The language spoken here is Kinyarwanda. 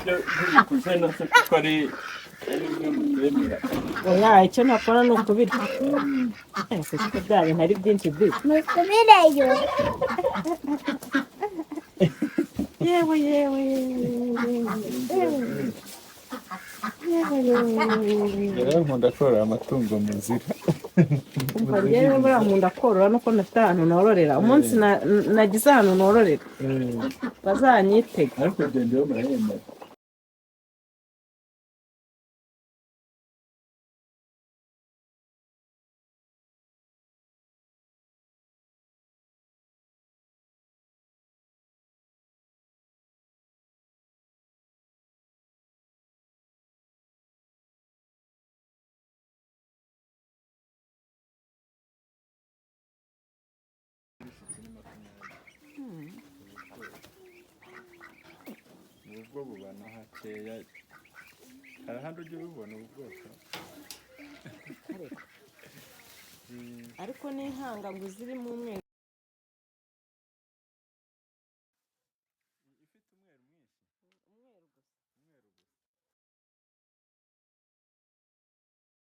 byo ntibikuze no se kuko ari bimwe mu byemera. oya icyo nakora ni ukubirya ese kuko bya bintu ari byinshi byinshi musubireyo yewe yewe Rero nkunda korora amatungo muzira. umva rero buriya nkunda korora nuko nafite ahantu nororera umunsi nagize ahantu nororera bazanyitega Ariko gendeyo murahemba. Ubwo bubana hakeya hari ahandi ujya ububona ubu bwoko ariko n'inkanga ngo zirimo umweru